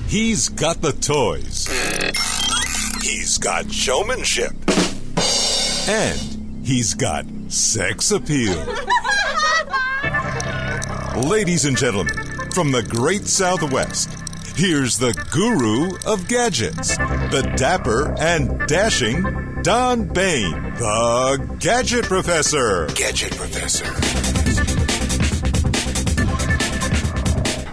He's got the toys. He's got showmanship. And he's got sex appeal. Ladies and gentlemen, from the great Southwest, here's the guru of gadgets, the dapper and dashing Don Baine, the Gadget Professor. Gadget Professor.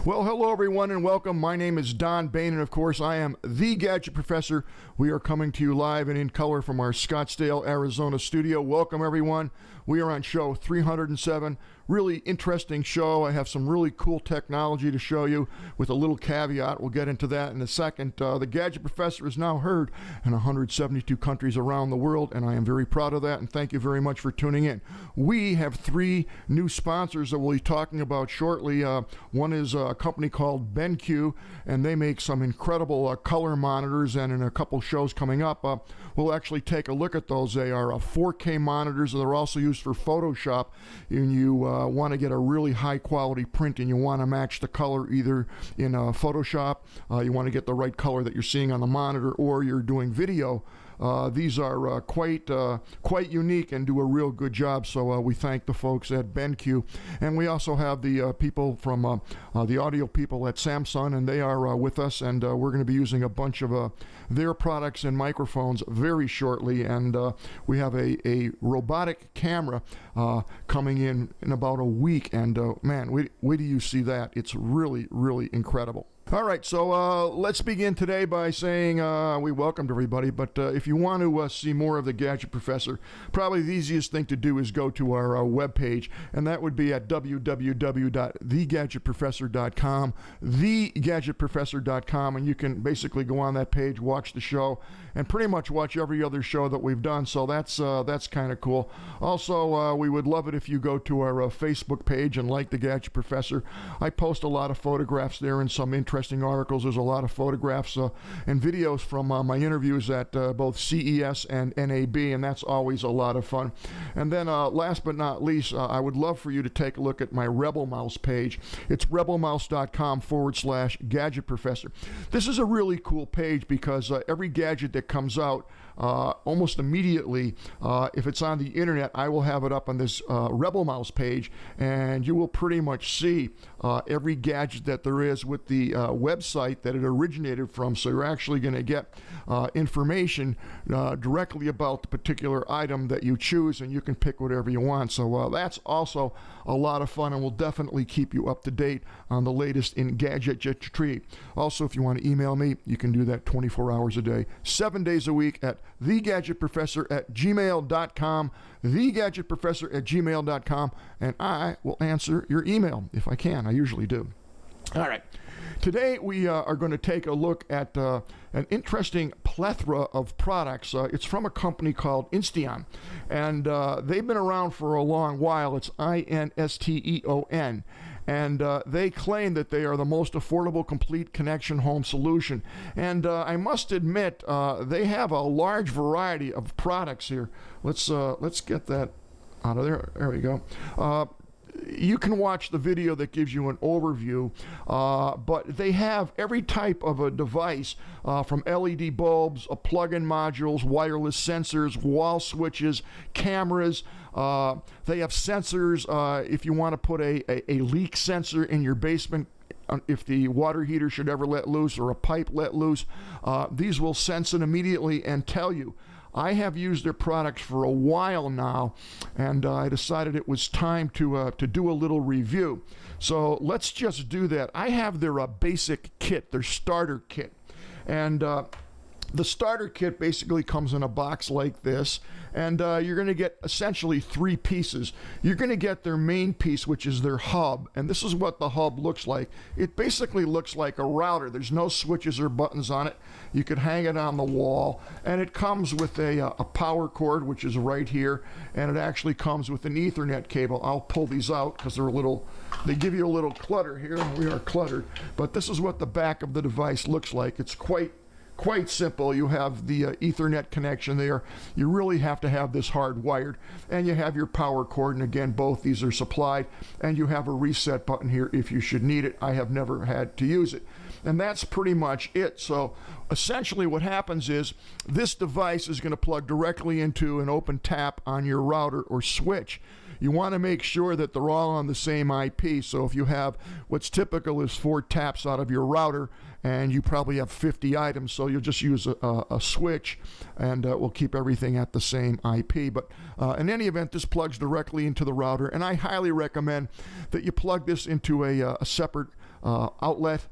Well, hello everyone and welcome. My name is Don Baine and of course I am the Gadget Professor. We are coming to you live and in color from our Scottsdale, Arizona studio. Welcome everyone. We are on show 307. Really interesting show. I have some really cool technology to show you with a little caveat. We'll get into that in a second. The Gadget Professor is now heard in 172 countries around the world, and I am very proud of that, and thank you very much for tuning in. We have three new sponsors that we'll be talking about shortly. One is a company called BenQ, and they make some incredible color monitors, and in a couple shows coming up, we'll actually take a look at those. They are 4K monitors, and they're also used for Photoshop, and you want to get a really high quality print and you want to match the color either in Photoshop, you want to get the right color that you're seeing on the monitor, or you're doing video. These are quite unique and do a real good job, so we thank the folks at BenQ. And we also have the people from the audio people at Samsung, and they are with us, and we're going to be using a bunch of their products and microphones very shortly. And we have a robotic camera coming in about a week, and man, wait till you see that. It's really, really incredible. All right, so let's begin today by saying we welcomed everybody, but if you want to see more of the Gadget Professor, probably the easiest thing to do is go to our webpage, and that would be at www.thegadgetprofessor.com, thegadgetprofessor.com, and you can basically go on that page, watch the show, and pretty much watch every other show that we've done, so that's kind of cool. Also, we would love it if you go to our Facebook page and like the Gadget Professor. I post a lot of photographs there and some interesting articles. There's a lot of photographs and videos from my interviews at both CES and NAB, and that's always a lot of fun. And then last but not least, I would love for you to take a look at my Rebel Mouse page. It's rebelmouse.com/Gadget Professor. This is a really cool page because every gadget that comes out almost immediately, if it's on the internet, I will have it up on this Rebel Mouse page, and you will pretty much see every gadget that there is with the website that it originated from. So you're actually going to get information directly about the particular item that you choose, and you can pick whatever you want. So that's also a lot of fun, and will definitely keep you up to date on the latest in gadgetry. Also, if you want to email me, you can do that 24 hours a day, 7 days a week at thegadgetprofessor@gmail.com, thegadgetprofessor@gmail.com, and I will answer your email if I can. I usually do. All right. Today we are going to take a look at an interesting plethora of products. It's from a company called Insteon, and they've been around for a long while. It's Insteon, and they claim that they are the most affordable complete connection home solution. And I must admit, they have a large variety of products here. Let's get that out of there. There we go. You can watch the video that gives you an overview, but they have every type of a device, from LED bulbs, plug-in modules, wireless sensors, wall switches, cameras. They have sensors if you want to put a leak sensor in your basement. If the water heater should ever let loose or a pipe let loose, these will sense it immediately and tell you. I have used their products for a while now, and I decided it was time to do a little review. So let's just do that. I have their basic kit, their starter kit, and the starter kit basically comes in a box like this, and you're going to get essentially three pieces. You're going to get their main piece, which is their hub, and this is what the hub looks like. It basically looks like a router. There's no switches or buttons on it. You could hang it on the wall, and it comes with a power cord, which is right here, and it actually comes with an Ethernet cable. I'll pull these out because they give you a little clutter here, and we are cluttered, but this is what the back of the device looks like. It's quite quite simple. You have the Ethernet connection there. You really have to have this hardwired, and you have your power cord, and again, both these are supplied, and you have a reset button here if you should need it. I have never had to use it. And that's pretty much it. So essentially what happens is this device is going to plug directly into an open tap on your router or switch. You want to make sure that they're all on the same IP. So if you have what's typical is 4 taps out of your router, and you probably have 50 items, so you'll just use a switch, and we'll keep everything at the same IP. But in any event, this plugs directly into the router, and I highly recommend that you plug this into a separate outlet.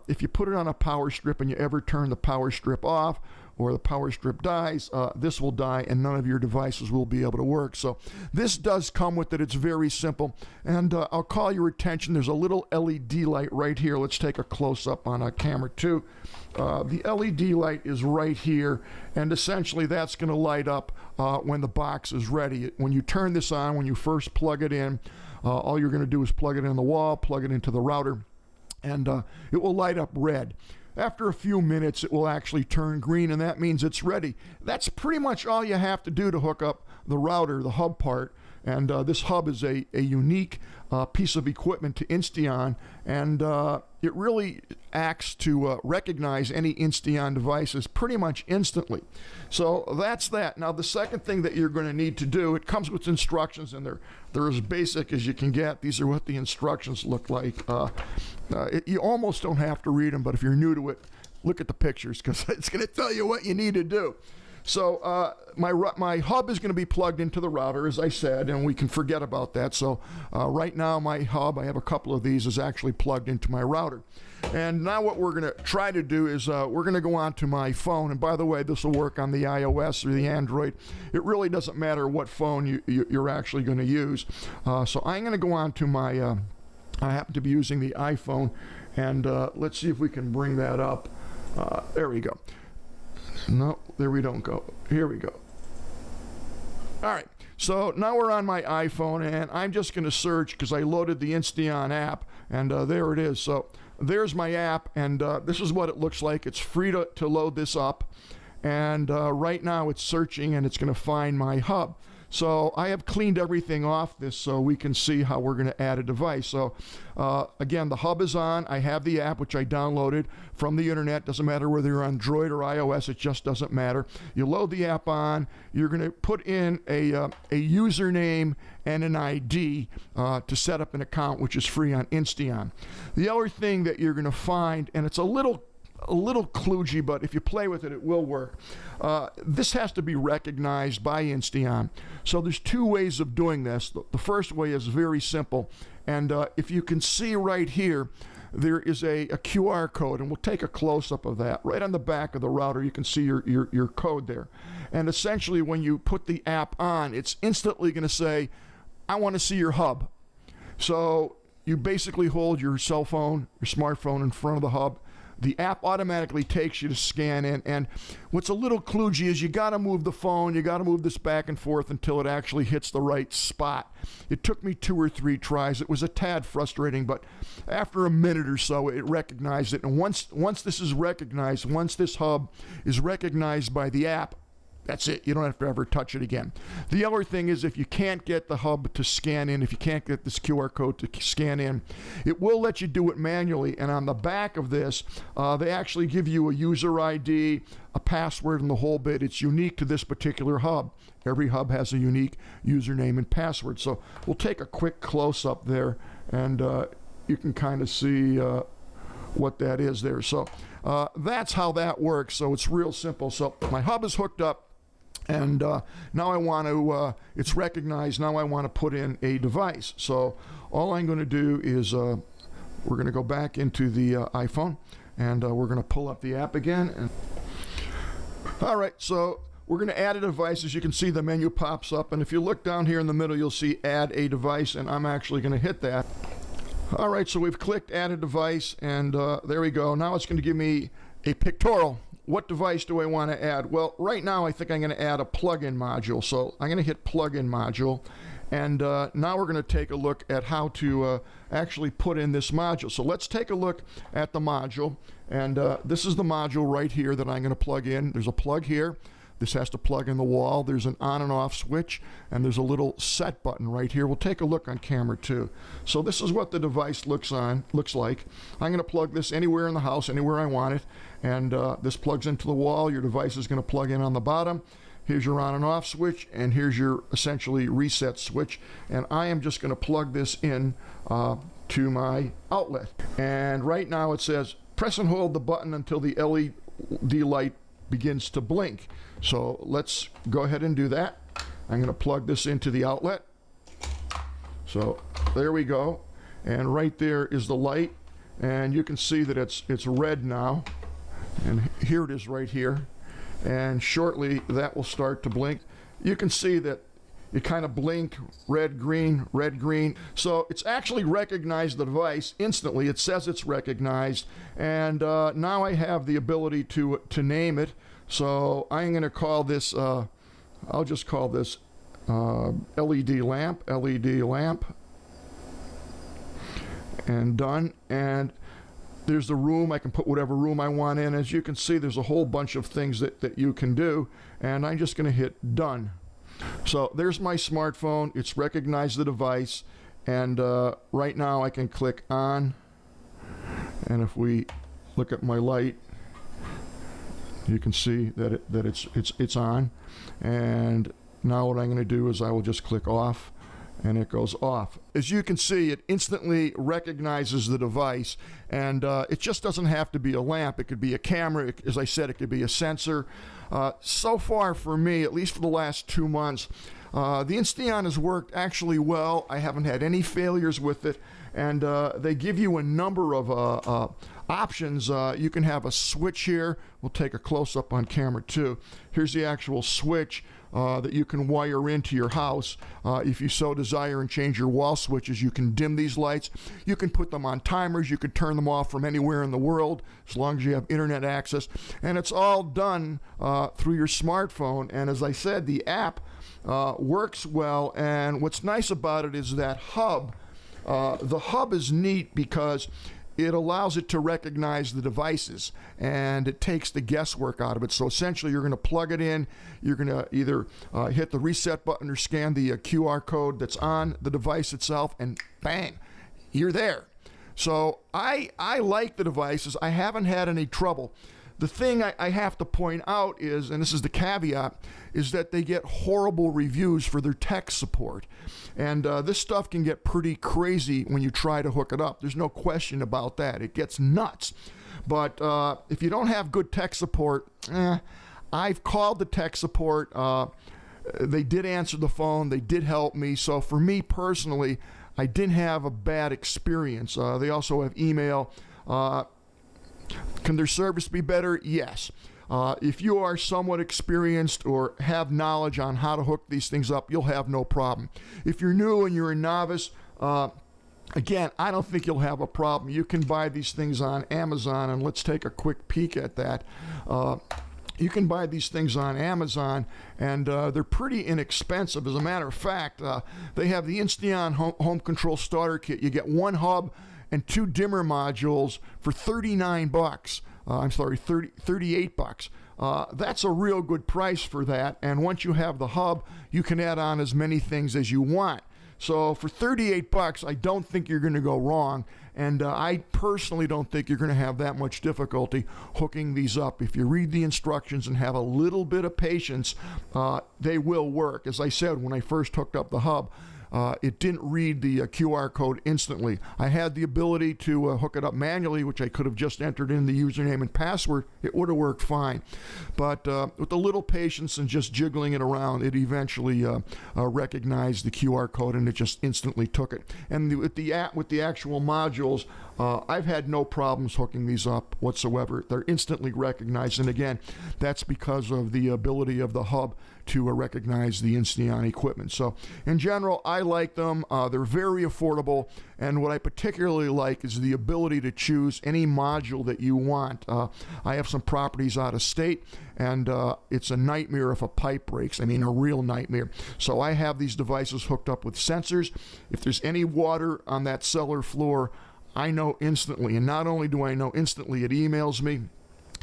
If you put it on a power strip and you ever turn the power strip off, or the power strip dies, this will die and none of your devices will be able to work. So this does come with it. It's very simple. And I'll call your attention. There's a little LED light right here. Let's take a close-up on a camera 2. The LED light is right here, and essentially that's going to light up when the box is ready. When you turn this on, when you first plug it in, all you're going to do is plug it in the wall, plug it into the router, and it will light up red. After a few minutes, it will actually turn green, and that means it's ready. That's pretty much all you have to do to hook up the router, the hub part. And this hub is a unique piece of equipment to Insteon, and it really acts to recognize any Insteon devices pretty much instantly. So that's that. Now the second thing that you're going to need to do, it comes with instructions, and they're as basic as you can get. These are what the instructions look like. You almost don't have to read them, but if you're new to it, look at the pictures, because it's going to tell you what you need to do. So my hub is going to be plugged into the router, as I said, and we can forget about that. So right now my hub, I have a couple of these, is actually plugged into my router. And now what we're going to try to do is we're going to go on to my phone. And by the way, this will work on the iOS or the Android. It really doesn't matter what phone you're actually going to use. So I'm going to go on to my, I happen to be using the iPhone, and let's see if we can bring that up. There we go. No, there we don't go. Here we go. All right, so now we're on my iPhone, and I'm just going to search because I loaded the Insteon app, and there it is. So there's my app, and this is what it looks like. It's free to load this up, and right now it's searching, and it's going to find my hub. So I have cleaned everything off this so we can see how we're going to add a device. So again, the hub is on. I have the app, which I downloaded from the internet. Doesn't matter whether you're on Android or iOS. It just doesn't matter. You load the app on. You're going to put in a username and an ID to set up an account, which is free on Insteon. The other thing that you're going to find, and it's a little kludgy, but if you play with it, it will work. This has to be recognized by Insteon. So there's 2 ways of doing this. The first way is very simple, and if you can see right here, there is a QR code, and we'll take a close-up of that. Right on the back of the router, you can see your code there. And essentially, when you put the app on, it's instantly going to say, I want to see your hub. So you basically hold your cell phone, your smartphone in front of the hub. The app automatically takes you to scan in, and what's a little kludgy is you got to move the phone, you got to move this back and forth until it actually hits the right spot. It took me 2 or 3 tries. It was a tad frustrating, but after a minute or so, it recognized it. And once this is recognized, once this hub is recognized by the app, that's it. You don't have to ever touch it again. The other thing is, if you can't get the hub to scan in, if you can't get this QR code to scan in, it will let you do it manually. And on the back of this, they actually give you a user ID, a password, and the whole bit. It's unique to this particular hub. Every hub has a unique username and password. So we'll take a quick close-up there, and you can kind of see what that is there. So that's how that works. So it's real simple. So my hub is hooked up. And now I want to, it's recognized, now I want to put in a device. So all I'm going to do is we're going to go back into the iPhone, and we're going to pull up the app again. And all right, so we're going to add a device. As you can see, the menu pops up, and if you look down here in the middle, you'll see add a device, and I'm actually going to hit that. All right, so we've clicked add a device, and there we go. Now it's going to give me a pictorial. What device do I want to add? Well, right now I think I'm going to add a plug-in module. So I'm going to hit plug-in module, And now we're going to take a look at how to actually put in this module. So let's take a look at the module. And this is the module right here that I'm going to plug in. There's a plug here. This has to plug in the wall. There's an on and off switch, and there's a little set button right here. We'll take a look on camera too. So this is what the device looks like. I'm going to plug this anywhere in the house, anywhere I want it. And this plugs into the wall. Your device is going to plug in on the bottom. Here's your on and off switch, and here's your essentially reset switch. And I am just going to plug this in to my outlet. And right now it says, press and hold the button until the LED light begins to blink. So let's go ahead and do that. I'm going to plug this into the outlet. So there we go. And right there is the light. And you can see that it's red now. And here it is right here. And shortly that will start to blink. You can see that it kind of blinked red, green, red, green. So it's actually recognized the device instantly. It says it's recognized. And now I have the ability to name it. So I'm going to call this, I'll just call this LED lamp, and done. And there's the room. I can put whatever room I want in. As you can see, there's a whole bunch of things that you can do. And I'm just going to hit done. So there's my smartphone. It's recognized the device. And right now I can click on. And if we look at my light, you can see that it's on. And now what I'm going to do is I will just click off, and it goes off. As you can see, it instantly recognizes the device, and it just doesn't have to be a lamp. It could be a camera. As I said, it could be a sensor. So far for me, at least for the last 2 months, the Insteon has worked actually well. I haven't had any failures with it, and they give you a number of options. You can have a switch here. We'll take a close-up on camera too. Here's the actual switch that you can wire into your house. If you so desire and change your wall switches, you can dim these lights. You can put them on timers. You can turn them off from anywhere in the world as long as you have internet access. And it's all done through your smartphone. And as I said, the app works well. And what's nice about it is that hub. The hub is neat because it allows it to recognize the devices, and it takes the guesswork out of it. So essentially, you're going to plug it in. You're going to either hit the reset button or scan the QR code that's on the device itself, and bang, you're there. So I like the devices. I haven't had any trouble. The thing I have to point out is, and this is the caveat, is that they get horrible reviews for their tech support. And this stuff can get pretty crazy when you try to hook it up. There's no question about that. It gets nuts. But if you don't have good tech support, I've called the tech support. They did answer the phone. They did help me. So for me personally, I didn't have a bad experience. They also have email. Can their service be better? Yes. If you are somewhat experienced or have knowledge on how to hook these things up, you'll have no problem. If you're new and you're a novice, again, I don't think you'll have a problem. You can buy these things on Amazon, and let's take a quick peek at that. You can buy these things on Amazon, and they're pretty inexpensive. As a matter of fact, they have the Insteon Home Control Starter Kit. You get one hub and 2 dimmer modules for $39. I'm sorry, $38. That's a real good price for that. And once you have the hub, you can add on as many things as you want. So for $38, I don't think you're going to go wrong. And I personally don't think you're going to have that much difficulty hooking these up. If you read the instructions and have a little bit of patience, they will work. As I said, when I first hooked up the hub, it didn't read the QR code instantly. I had the ability to hook it up manually, which I could have just entered in the username and password. It would have worked fine. But with a little patience and just jiggling it around, it eventually recognized the QR code, and it just instantly took it. And with the actual modules, I've had no problems hooking these up whatsoever. They're instantly recognized, and again, that's because of the ability of the hub to recognize the Insteon equipment. So in general, I like them. They're very affordable, and what I particularly like is the ability to choose any module that you want. I have some properties out of state, and it's a nightmare if a pipe breaks. I mean, a real nightmare. So I have these devices hooked up with sensors. If there's any water on that cellar floor, I know instantly, and not only do I know instantly, it emails me,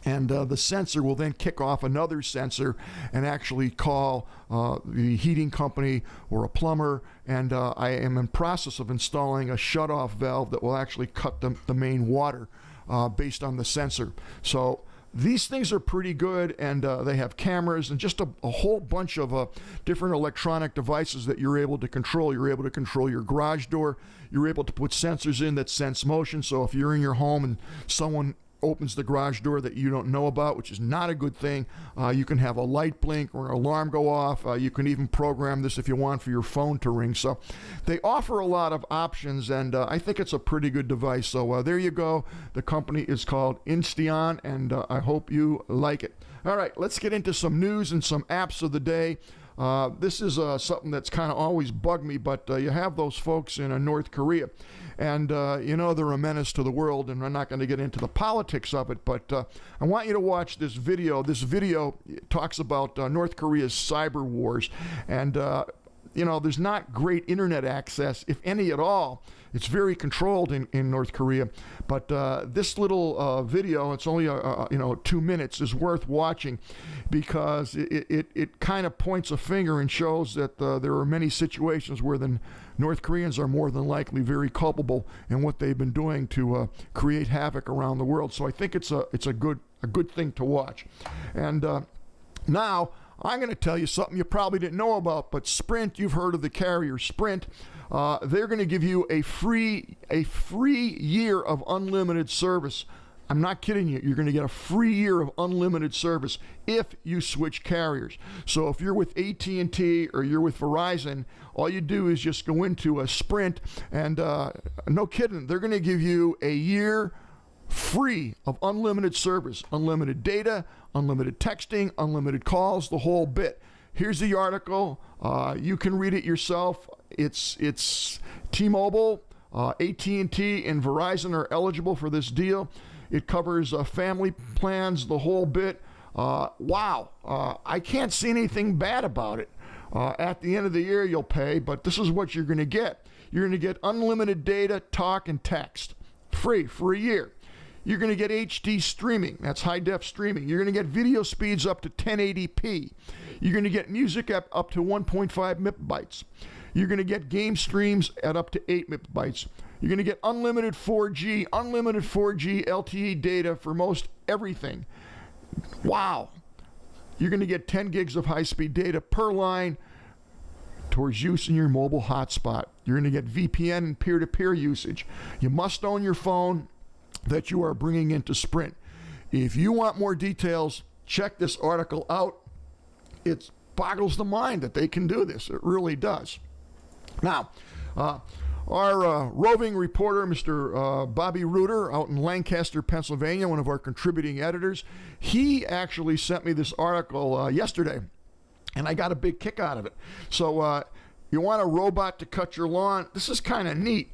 and the sensor will then kick off another sensor and actually call the heating company or a plumber, and I am in process of installing a shutoff valve that will actually cut the main water based on the sensor. So these things are pretty good, and they have cameras and just a whole bunch of different electronic devices that you're able to control. You're able to control your garage door. You're able to put sensors in that sense motion. So if you're in your home and someone opens the garage door that you don't know about, which is not a good thing, you can have a light blink or an alarm go off. You can even program this if you want for your phone to ring. So they offer a lot of options, and I think it's a pretty good device. So there you go. The company is called Insteon, and I hope you like it. All right, let's get into some news and some apps of the day. This is something that's kind of always bugged me, but you have those folks in North Korea, and you know they're a menace to the world, and I'm not going to get into the politics of it, but I want you to watch this video. This video talks about North Korea's cyber wars, and you know, there's not great internet access, if any at all. It's very controlled in North Korea. But this little video, it's only 2 minutes, is worth watching because it kind of points a finger and shows that there are many situations where the North Koreans are more than likely very culpable in what they've been doing to create havoc around the world. So I think it's a good thing to watch. And now I'm going to tell you something you probably didn't know about, but Sprint, you've heard of the carrier Sprint. They're going to give you a free year of unlimited service. I'm not kidding you. You're going to get a free year of unlimited service if you switch carriers. So if you're with AT&T or you're with Verizon, all you do is just go into a Sprint, and no kidding, they're going to give you a year free of unlimited service, unlimited data, unlimited texting, unlimited calls, the whole bit. Here's the article. You can read it yourself. It's T-Mobile, AT&T, and Verizon are eligible for this deal. It covers family plans, the whole bit. Wow. I can't see anything bad about it. At the end of the year, you'll pay, but this is what you're going to get. You're going to get unlimited data, talk, and text. Free for a year. You're going to get HD streaming. That's high-def streaming. You're going to get video speeds up to 1080p. You're going to get music up to 1.5 megabytes. You're going to get game streams at up to 8 megabytes. You're going to get unlimited 4G LTE data for most everything. Wow. You're going to get 10 gigs of high-speed data per line towards use in your mobile hotspot. You're going to get VPN and peer-to-peer usage. You must own your phone that you are bringing into Sprint. If you want more details, check this article out. It boggles the mind that they can do this. It really does. Now, our roving reporter, Mr. Bobby Reuter, out in Lancaster, Pennsylvania, one of our contributing editors, he actually sent me this article yesterday, and I got a big kick out of it. So you want a robot to cut your lawn? This is kind of neat.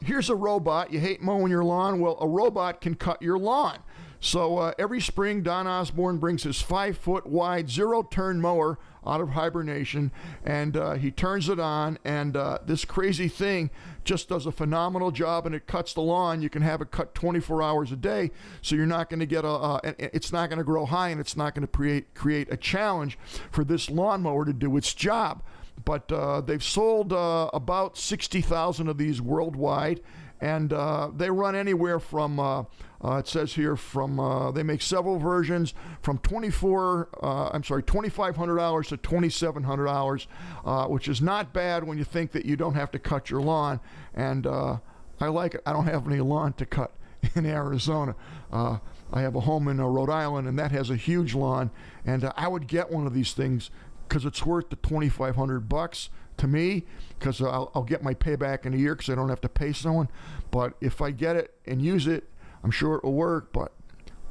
Here's a robot. You hate mowing your lawn? Well, a robot can cut your lawn. So every spring, Don Osborne brings his 5-foot wide zero-turn mower out of hibernation, and he turns it on, and this crazy thing just does a phenomenal job, and it cuts the lawn. You can have it cut 24 hours a day, so you're not going to get it's not going to grow high, and it's not going to create a challenge for this lawnmower to do its job. But they've sold about 60,000 of these worldwide, and they run anywhere from, it says here, from they make several versions from $2,500 to $2,700, which is not bad when you think that you don't have to cut your lawn. And I like it. I don't have any lawn to cut in Arizona. I have a home in Rhode Island, and that has a huge lawn, and I would get one of these things because it's worth the $2,500 to me, because I'll get my payback in a year because I don't have to pay someone. But if I get it and use it, I'm sure it will work, but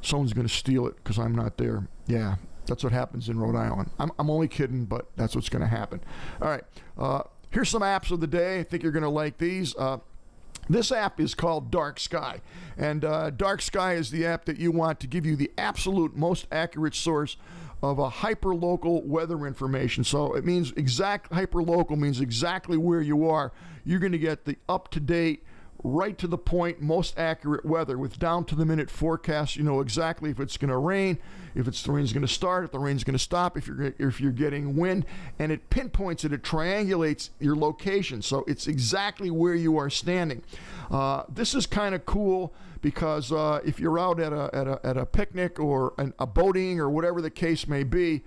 someone's going to steal it because I'm not there. Yeah, that's what happens in Rhode Island. I'm only kidding, but that's what's going to happen. All right, here's some apps of the day. I think you're going to like these. This app is called Dark Sky, and Dark Sky is the app that you want to give you the absolute most accurate source of a hyper-local weather information. So it means hyper-local means exactly where you are. You're going to get the up-to-date, right to the point, most accurate weather with down to the minute forecasts. You know exactly if it's going to rain, if the rain's going to start, if the rain's going to stop, if you're getting wind, and it pinpoints it. It triangulates your location, so it's exactly where you are standing. This is kind of cool because if you're out at a picnic or a boating or whatever the case may be,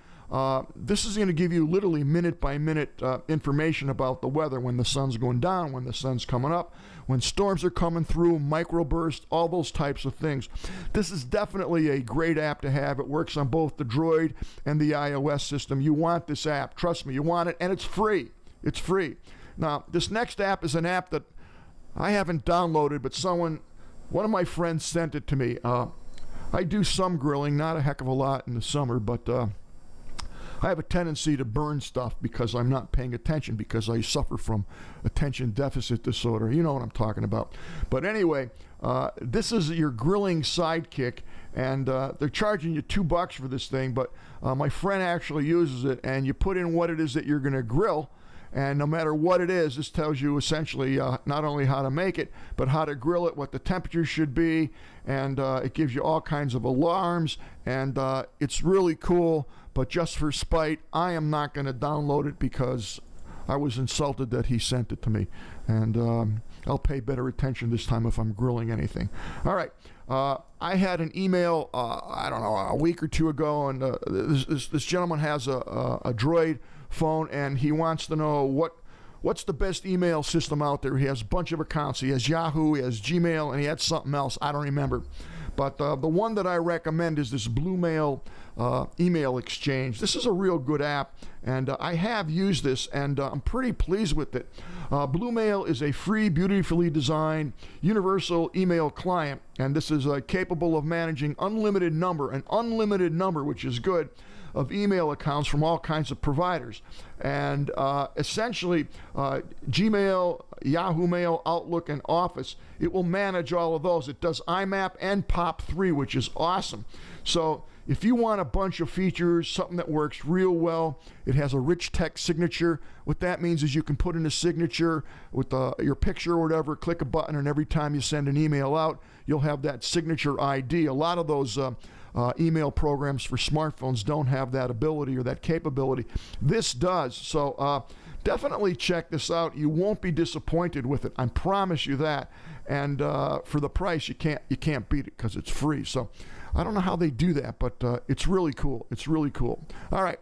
this is going to give you literally minute by minute information about the weather, when the sun's going down, when the sun's coming up, when storms are coming through, microbursts, all those types of things. This is definitely a great app to have. It works on both the Droid and the iOS system. You want this app. Trust me, you want it, and it's free. It's free. Now, this next app is an app that I haven't downloaded, but one of my friends sent it to me. I do some grilling, not a heck of a lot in the summer, but I have a tendency to burn stuff because I'm not paying attention, because I suffer from attention deficit disorder. You know what I'm talking about. But anyway, this is your grilling sidekick, and they're charging you $2 for this thing, but my friend actually uses it, and you put in what it is that you're going to grill, and no matter what it is, this tells you essentially not only how to make it, but how to grill it, what the temperature should be, and it gives you all kinds of alarms, and it's really cool. But just for spite, I am not going to download it because I was insulted that he sent it to me. And I'll pay better attention this time if I'm grilling anything. All right. I had an email, I don't know, a week or two ago, and this gentleman has a Droid phone, and he wants to know what's the best email system out there. He has a bunch of accounts. He has Yahoo, he has Gmail, and he had something else. I don't remember. But the one that I recommend is this Blue Mail email exchange. This is a real good app, and I have used this, and I'm pretty pleased with it. Blue Mail is a free, beautifully designed, universal email client, and this is capable of managing an unlimited number, which is good, of email accounts from all kinds of providers. And essentially, Gmail, Yahoo Mail, Outlook, and Office, it will manage all of those. It does IMAP and POP3, which is awesome. So if you want a bunch of features, something that works real well, it has a rich text signature. What that means is you can put in a signature with your picture or whatever, click a button, and every time you send an email out, you'll have that signature ID. A lot of those email programs for smartphones don't have that ability or that capability. This does. So definitely check this out. You won't be disappointed with it. I promise you that. And for the price, you can't beat it because it's free. So I don't know how they do that, but it's really cool. It's really cool. All right.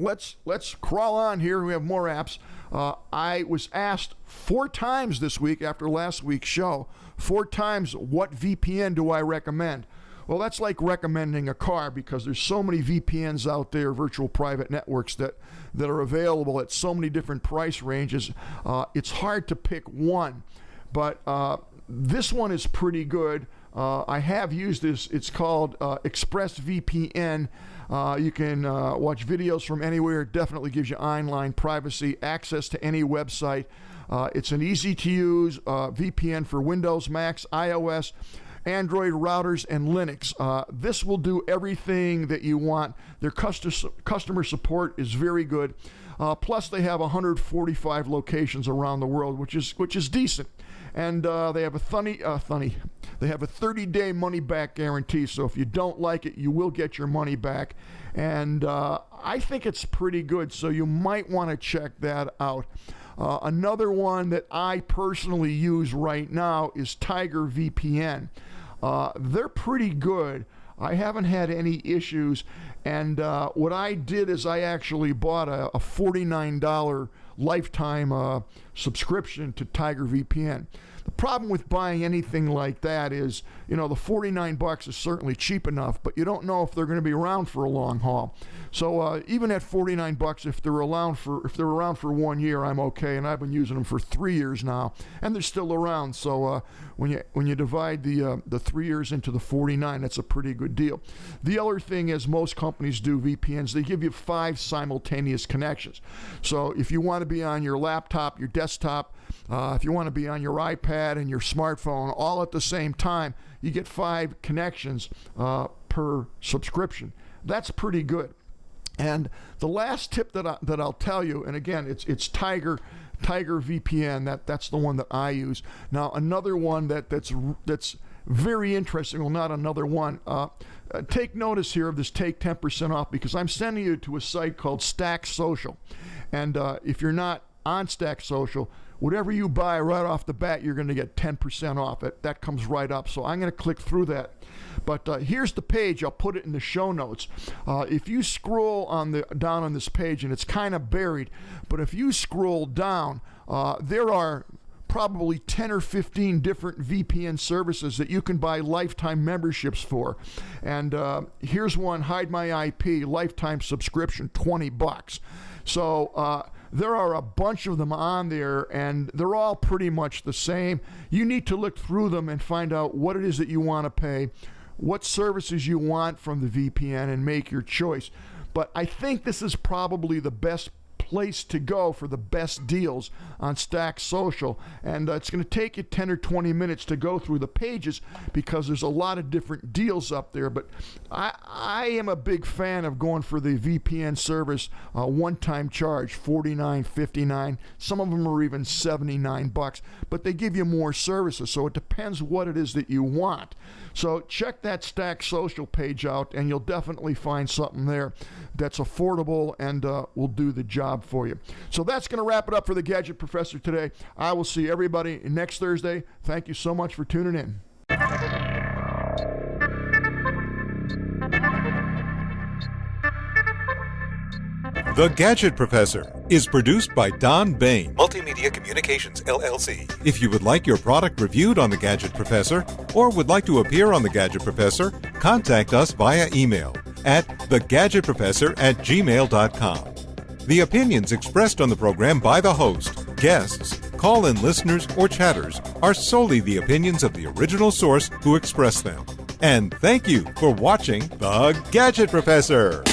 Let's crawl on here. We have more apps. I was asked 4 times this week after last week's show, 4 times, what VPN do I recommend? Well, that's like recommending a car, because there's so many VPNs out there, virtual private networks, that are available at so many different price ranges. It's hard to pick one, but this one is pretty good. I have used this. It's called Expressvpn. You can watch videos from anywhere. It definitely gives you online privacy, access to any website. It's an easy-to-use VPN for Windows, Macs, iOS, Android routers, and Linux. This will do everything that you want. Their customer support is very good. Plus, they have 145 locations around the world, which is decent. And they have a 30-day money-back guarantee. So if you don't like it, you will get your money back. And I think it's pretty good. So you might want to check that out. Another one that I personally use right now is Tiger VPN. They're pretty good. I haven't had any issues. And what I did is I actually bought a $49 lifetime subscription to Tiger VPN. The problem with buying anything like that is, the $49 is certainly cheap enough, but you don't know if they're going to be around for a long haul. So even at $49, if they're around for 1 year, I'm okay, and I've been using them for 3 years now, and they're still around. So when you divide the 3 years into the 49, that's a pretty good deal. The other thing is most companies do VPNs. They give you 5 simultaneous connections. So if you want to be on your laptop, your desktop, if you want to be on your iPad and your smartphone all at the same time, you get 5 connections per subscription. That's pretty good. And the last tip that I'll tell you, and again, it's Tiger VPN. That's the one that I use. Now another one that's very interesting. Well, not another one. Take notice here of this take 10% off, because I'm sending you to a site called Stack Social, and if you're not on Stack Social, whatever you buy right off the bat, you're going to get 10% off. That comes right up. So I'm going to click through that. But here's the page. I'll put it in the show notes. If you scroll down on this page, and it's kind of buried, but if you scroll down, there are probably 10 or 15 different VPN services that you can buy lifetime memberships for. And here's one, Hide My IP, lifetime subscription, $20. So there are a bunch of them on there, and they're all pretty much the same. You need to look through them and find out what it is that you want to pay, what services you want from the VPN, and make your choice. But I think this is probably the best place to go for the best deals on Stack Social, and it's going to take you 10 or 20 minutes to go through the pages because there's a lot of different deals up there. But I am a big fan of going for the VPN service one-time charge, $49, $59. Some of them are even $79, but they give you more services, so it depends what it is that you want. So check that Stack Social page out, and you'll definitely find something there that's affordable and will do the job for you. So that's going to wrap it up for the Gadget Professor today. I will see everybody next Thursday. Thank you so much for tuning in. The Gadget Professor is produced by Don Baine, Multimedia Communications, LLC. If you would like your product reviewed on The Gadget Professor or would like to appear on The Gadget Professor, contact us via email at thegadgetprofessor@gmail.com. The opinions expressed on the program by the host, guests, call-in listeners, or chatters are solely the opinions of the original source who expressed them. And thank you for watching The Gadget Professor.